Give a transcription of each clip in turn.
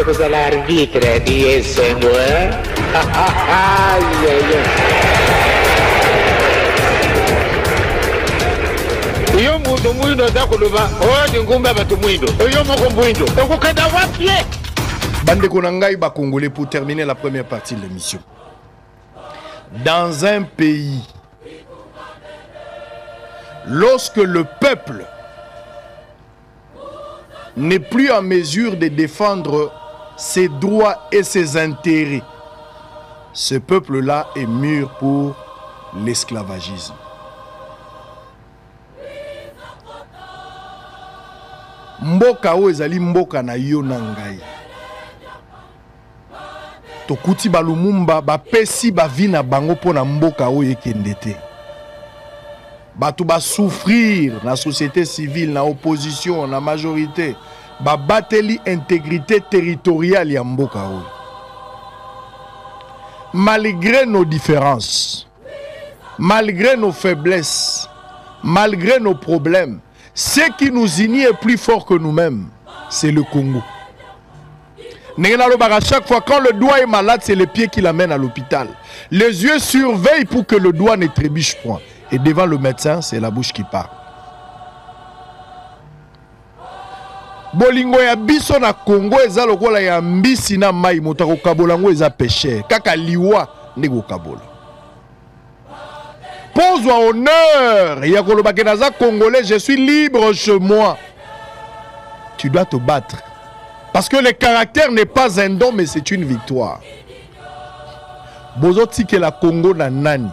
vous allez arbitre di Sengo, Yo mundo mwindo zakuluba odi ngumba batu mwindo yo moko mwindo okukada wapi Bande Konangai ba Congolais pour terminer la première partie de l'émission. Dans un pays, lorsque le peuple n'est plus en mesure de défendre ses droits et ses intérêts, ce peuple-là est mûr pour l'esclavagisme. Mboka o ezali mboka na yo na ngai. Tokuti balumumba ba pesi ba vina bango pona mboka o yekendete. Batu ba souffrir na société civile, na opposition, na majorité, ba bateli intégrité territoriale ya mboka o. Malgré nos différences, malgré nos faiblesses, malgré nos problèmes, ce qui nous unit est plus fort que nous-mêmes, c'est le Congo. À chaque fois, quand le doigt est malade, c'est les pieds qui l'amènent à l'hôpital. Les yeux surveillent pour que le doigt ne trébuche point. Et devant le médecin, c'est la bouche qui parle. Bolingo ya biso na Congo eza lokola ya mbisi na mai motako kabolango eza péché. Kaka liwa ndeko kabola. Pose-toi honneur. Yakolobakinaza Congolais, je suis libre chez moi. Tu dois te battre. Parce que le caractère n'est pas un don, mais c'est une victoire. Bozoti que la Congo na nani.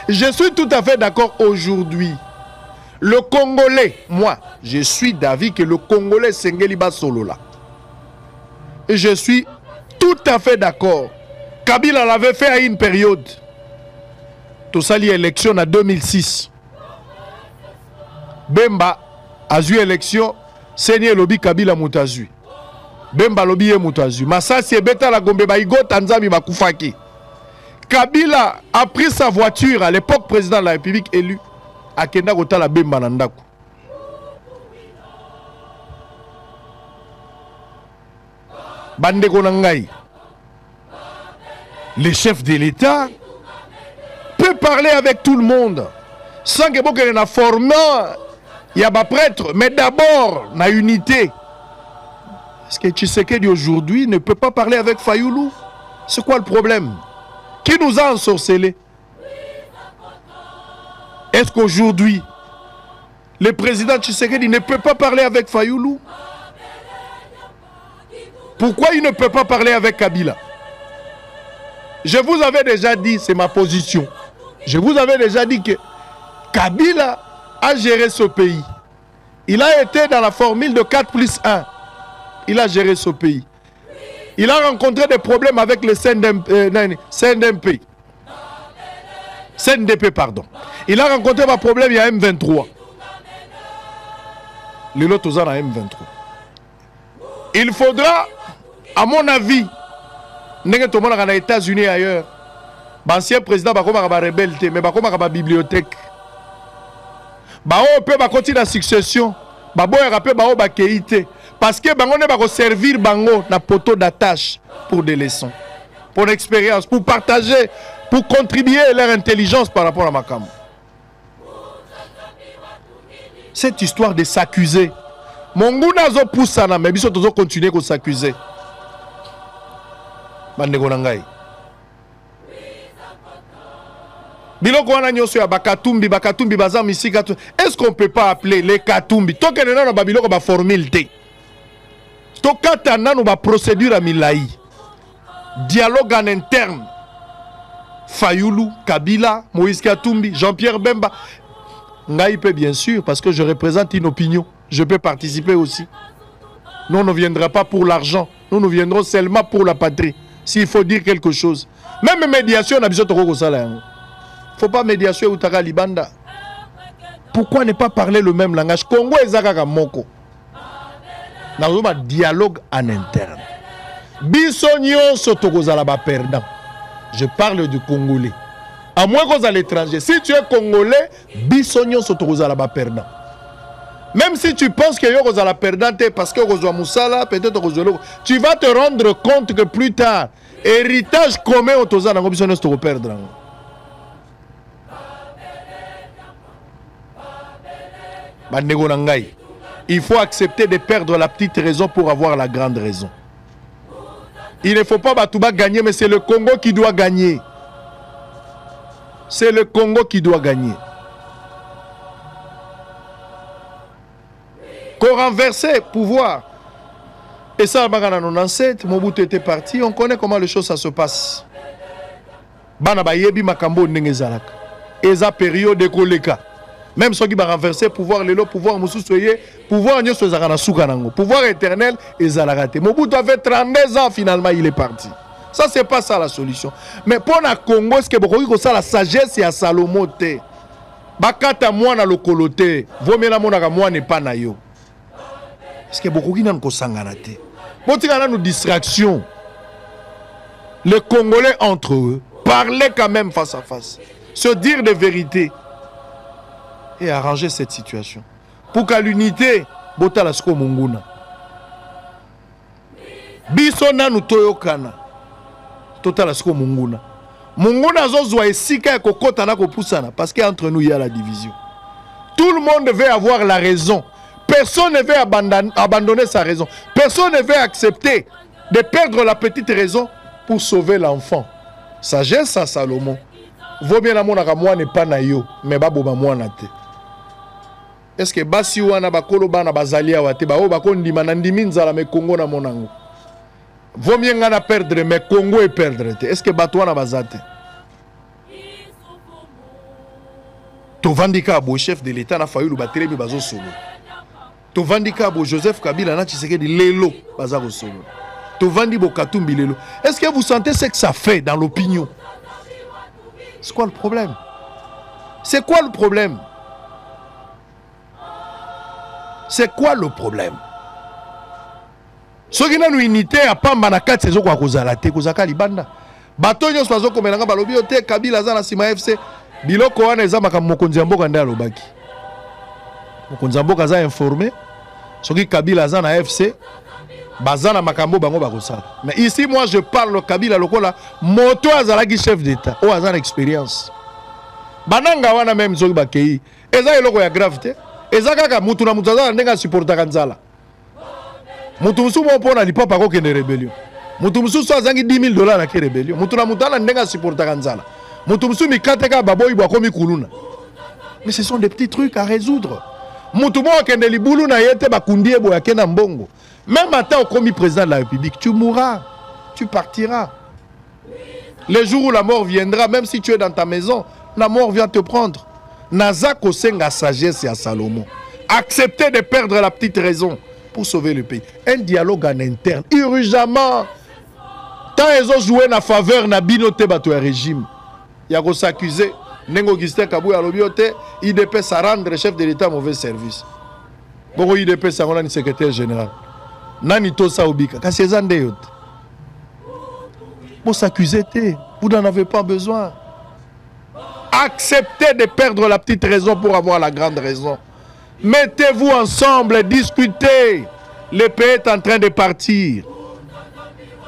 Je suis tout à fait d'accord aujourd'hui. Le Congolais, moi, je suis d'avis que le Congolais Sengeliba Solola. Et je suis tout à fait d'accord. Kabila l'avait fait à une période. Tout ça, l'élection en 2006. Bemba a eu élection, Seigneur Lobi Kabila Moutazu. Bemba Lobi et Moutazu. Masasi et Beta la Gombe Baïgo Tanzami Bakufaki. Kabila a pris sa voiture à l'époque président de la République élu à Kenda Kotala Bemba Nandaku. Bande Konangai. Le chef de l'État peut parler avec tout le monde sans que beaucoup ait formé, il y a des prêtres, mais d'abord la unité. Est-ce que Tshisekedi aujourd'hui ne peut pas parler avec Fayoulou? C'est quoi le problème? Qui nous a ensorcelés? Est-ce qu'aujourd'hui le président Tshisekedi ne peut pas parler avec Fayoulou? Pourquoi il ne peut pas parler avec Kabila? Je vous avais déjà dit, c'est ma position. Je vous avais déjà dit que Kabila a géré ce pays. Il a été dans la formule de 4+1. Il a géré ce pays. Il a rencontré des problèmes avec le CNDP, pardon. Il a rencontré des problèmes, il y a M23. Les autres ont M23. Il faudra, à mon avis, dans les États-Unis et ailleurs, l'ancien président va rebelle, mais va bibliothèque. On peut continuer la succession. Parce que on va servir na poteau d'attache pour des leçons, pour l'expérience, pour partager, pour contribuer à leur intelligence par rapport à Makam. Cette histoire de s'accuser. Mon goût n'a pas poussé, mais ils sont continuer à s'accuser. Biloko wana nyoso ya bakatumbi bazam ici. Est-ce qu'on peut pas appeler les katumbi? Tant que nous avons biloko ba formule té. To katana no ba procédure à milai. Dialogue en interne. Fayoulou, Kabila, Moïse Katumbi, Jean-Pierre Bemba. Ngaïpe bien sûr parce que je représente une opinion. Je peux participer aussi. Nous on ne viendra pas pour l'argent. Nous viendrons seulement pour la patrie. S'il faut dire quelque chose. Même médiation on a besoin de ko sala. Faut pas médiation ou taka libanda. Pourquoi ne pas parler le même langage? Congo ezaka moko. Na un dialogue en interne. Bisonyo sotokozala ba perdant. Je parle du Congolais. À moins qu'on à l'étranger. Si tu es Congolais, bisonyo sotokozala ba perdant. Même si tu penses que yo la perdante parce que Moussala, peut-être tu vas te rendre compte que plus tard, héritage commun au Toza n'a pas de perdre. Il faut accepter de perdre la petite raison pour avoir la grande raison. Il ne faut pas Batouba gagner, mais c'est le Congo qui doit gagner. C'est le Congo qui doit gagner. Qu'on renversait pouvoir. Et ça, en 1997, Mobutu était parti. On connaît comment les choses ça se passe. Bana bayebi makambo ndengezalaka. Eza période de koleka. Même ceux qui va renverser pouvoir le pouvoir mususoye, pouvoir nyoso ezakana suka nango. Pouvoir éternel ezalakate. Mobutu avait 32 ans finalement, il est parti. Ça c'est pas ça la solution. Mais pour la Congo, est-ce que beaucoup comme ça la sagesse et à Salomon te. Bakata mwana lokolo te. Vomela monaka mwana n'est pas na yo. Est-ce que beaucoup qui n'ont pas sanganate? Botikana nous distraction. Les Congolais entre eux parler quand même face à face, se dire des vérités et arranger cette situation. Pour qu'à l'unité, botala sko munguna. Bisona nous toyokana. Total sko munguna. Munguna zozwa esika kokota na kopusana parce qu'entre nous il y a la division. Tout le monde veut avoir la raison. Personne ne veut abandonner sa raison. Personne ne veut accepter de perdre la petite raison pour sauver l'enfant. Sagesse à Salomon. Vaut bien la monaka moi n'est pas na yo, mais baboba moi na te. Est-ce que basi wana bakolo bana bazalia wate ba o bakondi manandimi nzala me Congo na monango. Vaut bien ngana perdre mais Congo et perdre te. Est-ce que batwana bazate? Tovandika abo chef de l'État na fayulu batelemi bazo solo. Tovandika abo Joseph Kabila na Tshisekedi lelo bazaro solo. Tovandi bo Katumbi lelo. Est-ce que vous sentez ce que ça fait dans l'opinion? C'est quoi le problème? C'est quoi le problème? C'est quoi le problème? Ce qui n'a une unité à pas manakate c'est quoi kozala te kozaka libanda. Bato nyos bazo komelanga balobi ote Kabila za na sima FC. Biloko wana eza makambo mokonzi ya mboka nda lobaki. Mokonzi ya mboka za informé. Soki Kabila za na FC bazana makambo bango bakosala. Mais ici moi je parle Kabila lokola moto azalaki chef d'état o azana expérience. Bananga wana même soki bakei eza eloko ya grave te. Eza kaka mutu na mutu azana ndenga supportaka nzala. Mutu musu mo pona lipapa ko kende rébellion. Mutu musu so azangi $10,000 na ke rébellion. Mutu na mutu ana ndenga supportaka nzala. Mutu musu mikateka baboyi bwa komi kuluna. Mais ce sont des petits trucs à résoudre. Mutu mo kende libulu na yete bakundi ebo ya kena mbongo. Même à temps comme président de la République, tu mourras, tu partiras. Le jour où la mort viendra, même si tu es dans ta maison, la mort vient te prendre. Nazak Osenga sagesse et à Salomon. Accepter de perdre la petite raison pour sauver le pays. Un dialogue en interne, urgemment. Tant ils ont joué en faveur na binote bato régime. Il y a s'accuser. Nengo Augustin Kabou à l'obiote, IDP ça rendre chef de l'État mauvais service. Bon, IDP ça on secrétaire général. Nani tosa obika kasi ezande yote. Pour s'accuser, vous n'en avez pas besoin. Acceptez de perdre la petite raison pour avoir la grande raison. Mettez-vous ensemble, discutez. Le pays est en train de partir.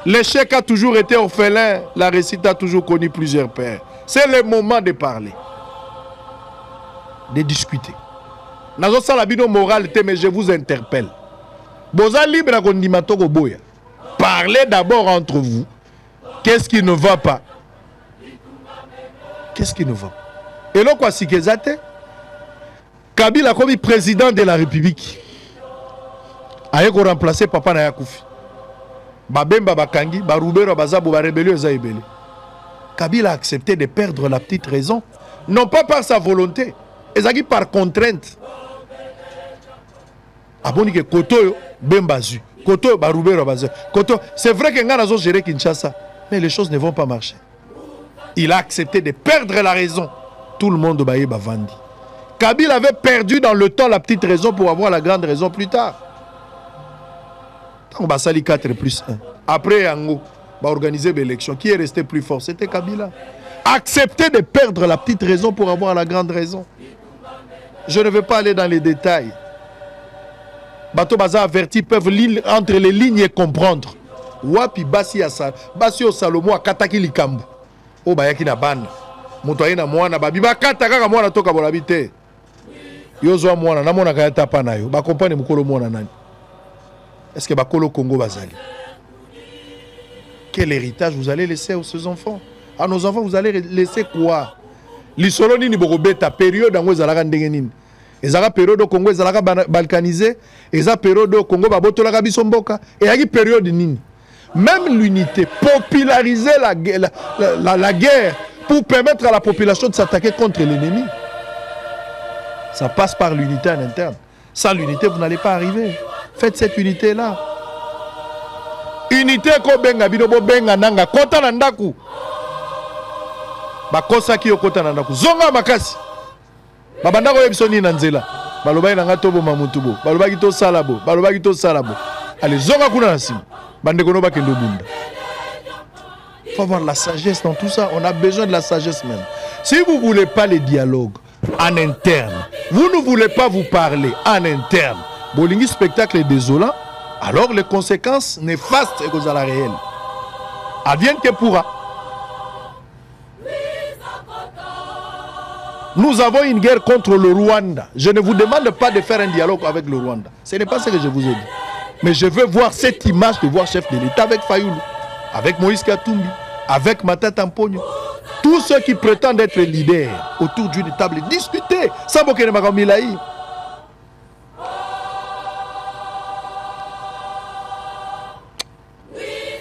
L'échec a toujours été orphelin. La réussite a toujours connu plusieurs pères. C'est le moment de parler. De discuter. Nazo salabino moral, mais je vous interpelle. Boza libre kondimatoko boya. Parlez d'abord entre vous. Qu'est-ce qui ne va pas? Qu'est-ce qui ne va pas? Et là quoi si kezate? Kabila comme président de la République. Aye ko remplacer papa na Yakoufi. Babemba bakangi, barubero bazabo ba rébellion za ebele. Kabila a accepté de perdre la petite raison, non pas par sa volonté, ezaki par contrainte. Aboni que Koto Bembazu, Koto Barubero Bazu, Koto, c'est vrai que Nganazo géré Kinshasa, mais les choses ne vont pas marcher. Il a accepté de perdre la raison. Tout le monde baye bavandi. Kabila avait perdu dans le temps la petite raison pour avoir la grande raison plus tard. Tant Basali 4+1. Après Yango, va organiser l'élection. Qui est resté plus fort? C'était Kabila. Accepter de perdre la petite raison pour avoir la grande raison. Je ne vais pas aller dans les détails. bato baza averti peuvent lire entre les lignes et comprendre. Wapi basi ya sa basi o Salomo akataki likambo o bayaki na bana moto ayina mwana babi bakata kaka mwana toka bola bite yo zo mwana na mona kaya tapa na yo ba comprendre mukolo mwana nani. Est-ce que bakolo Congo bazali? Quel héritage vous allez laisser à ces enfants? À nos enfants vous allez laisser quoi? Lisolo nini bokobeta période ngo ezalaka ndenge nini? Ezaka période au Congo ezalaka balkanisé, ezaka période au Congo babotolaka biso mboka, et yaki période nini? Même l'unité, populariser la guerre pour permettre à la population de s'attaquer contre l'ennemi. Ça passe par l'unité en interne. Sans l'unité, vous n'allez pas arriver. Faites cette unité-là. Unité ko benga binobo benga nanga kota na ndaku. Bakosa ki okota na ndaku. Zonga makasi. Babanda ko yebisoni na nzela. Baloba na ngato bo mamutubo. Baloba ki to salabo. Baloba ki to salabo. Allez zonga kuna na simu. Bande kono ba kendo bunda. Faut avoir la sagesse dans tout ça. On a besoin de la sagesse même. Si vous ne voulez pas les dialogues en interne, vous ne voulez pas vous parler en interne, Bolingi spectacle est désolant, alors les conséquences néfastes et cause à la réelle. Advienne que pourra. Nous avons une guerre contre le Rwanda. Je ne vous demande pas de faire un dialogue avec le Rwanda. Ce n'est pas ce que je vous ai dit. Mais je veux voir cette image de voir chef de l'État avec Fayoulou, avec Moïse Katumbi, avec Matata Mponyo. Tous ceux qui prétendent être leaders autour d'une table et discuter. Ça bokene makamilaï.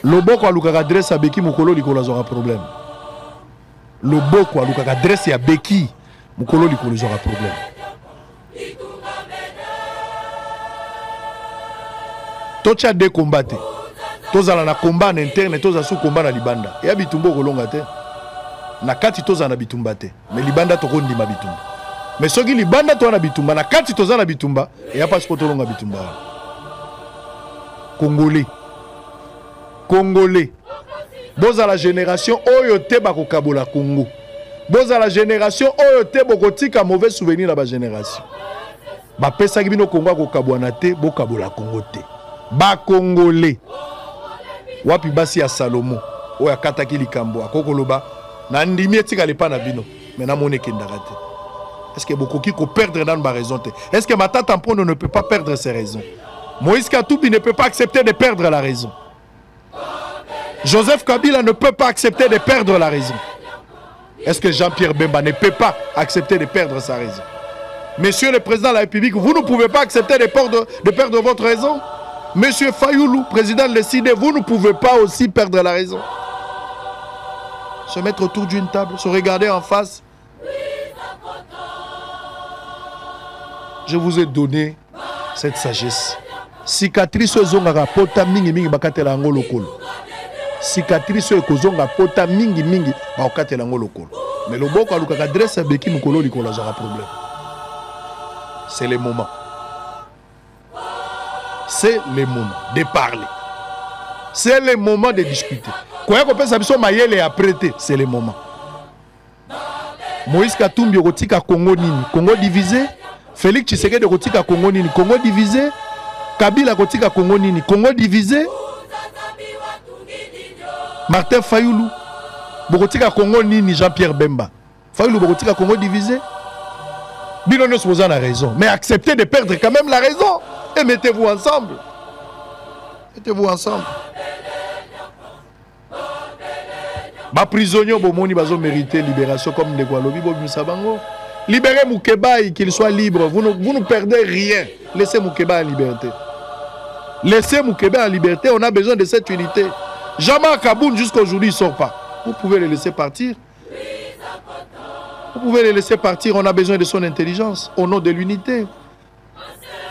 Le boko aluka adresse à Beki Mukolo likolo zora problème. Le boko aluka adresse à Beki Mukolo likolo zora problème. Tocha de combattre. Tozala na combat en interne, toza sous combat na libanda. Ya bitumbo kolonga te. Na kati toza na bitumba te. Mais libanda to kondi ma bitumba. Mais soki libanda to na bitumba na kati toza na bitumba, ya pas ko tolonga bitumba. Congolais. Congolais. Boza la génération oyo te bako kabola Congo. Boza la génération oyo te boko tika mauvais souvenir na ba génération. Ba pesa bino Congo ko kabwana te, bo kabola Congo te. Ba Congolais. Wapi basi ya Salomo oya kataki likambo akokoloba na ndimi etika lepa na bino mais na mone kendaka te. Est-ce que beaucoup qui ko perdre dans ba raison te? Est-ce que Matata Mponyo ne peut pas perdre ses raisons? Moïse Katumbi ne peut pas accepter de perdre la raison. Joseph Kabila ne peut pas accepter de perdre la raison. Est-ce que Jean-Pierre Bemba ne peut pas accepter de perdre sa raison? Monsieur le Président de la République, vous ne pouvez pas accepter de perdre votre raison? Monsieur Fayoulou, président de l'ECID, vous ne pouvez pas aussi perdre la raison. Se mettre autour d'une table, se regarder en face. Je vous ai donné cette sagesse. Cicatrice zonga pota mingi mingi bakatela ngo lokolo. Cicatrice ekozonga pota mingi mingi bakatela ngo lokolo. Mais le boko aluka adresse Beki Mukolo likolo zara problème. C'est le moment. C'est le moment de parler. C'est le moment de discuter. Quand on peut s'amuser mayele à prêter, c'est le moment. Moïse Katumbi rotika Congo nini? Congo divisé. Félix Tshisekedi rotika Congo nini? Congo divisé. Kabila rotika Congo nini? Congo divisé. Martin Fayoulou rotika Congo nini? Jean-Pierre Bemba. Fayoulou rotika Congo divisé. Bino ne supposant la raison, mais acceptez de perdre quand même la raison. Et mettez-vous ensemble. Mettez-vous ensemble. Ba prisonniers bomoni bazo mériter libération comme de Gualobi Bobisabango. Libérez Moukébaï, qu'il soit libre. Vous ne perdez rien. Laissez Moukébaï en liberté. Laissez Moukébaï en liberté. On a besoin de cette unité. Jean-Marc Kaboun jusqu'à aujourd'hui il ne sort pas. Vous pouvez le laisser partir. Vous pouvez le laisser partir. On a besoin de son intelligence au nom de l'unité.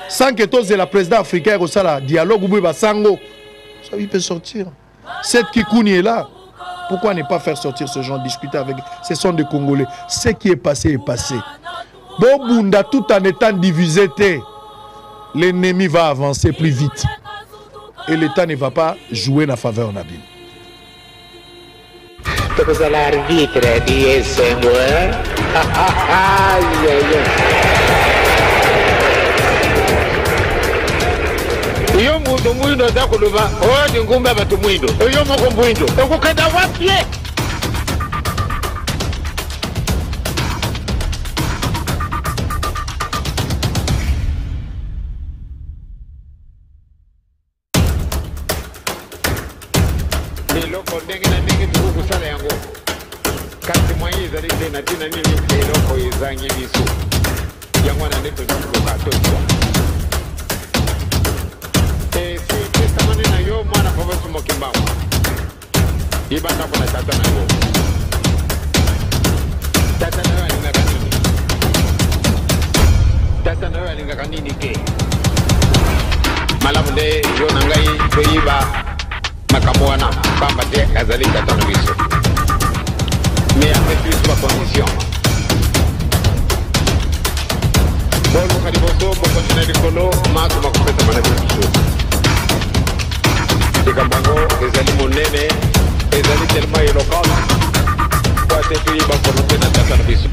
Sans que tous la président africain au sala dialogue ou sango, ça il peut sortir. Cette Kikouni est là. Pourquoi ne pas faire sortir ce genre, discuter avec ce sont des Congolais. Ce qui est passé est passé. Bobunda tout en étant divisé, l'ennemi va avancer plus vite. Et l'État ne va pas jouer la faveur Nabil. L'arbitre dit c'est moi. moto mwindo aza koloba oyo ndi ngumba ya bato mwindo oyo moko mwindo okokenda wapi ye eloko ndenge na ndenge tokokusala yango kasi mwaye ezali te na ntina nini eloko ezangi biso yango wana nde tozikoka tozwa esepesamane na yo mwana papa sumokimbawa yebandako na tata na yo tata na yo alingaka nini tata na yo alingaka nini ke malamu nde yo na ngai toyiba makambo wana pamba te azali tata na biso mais avec plus ma condition boluka liboso bokontina likolo maso bakopesa mana biso likambo yango ezali monene ezali tellement éloquent po ate toyiba volonté na tata na biso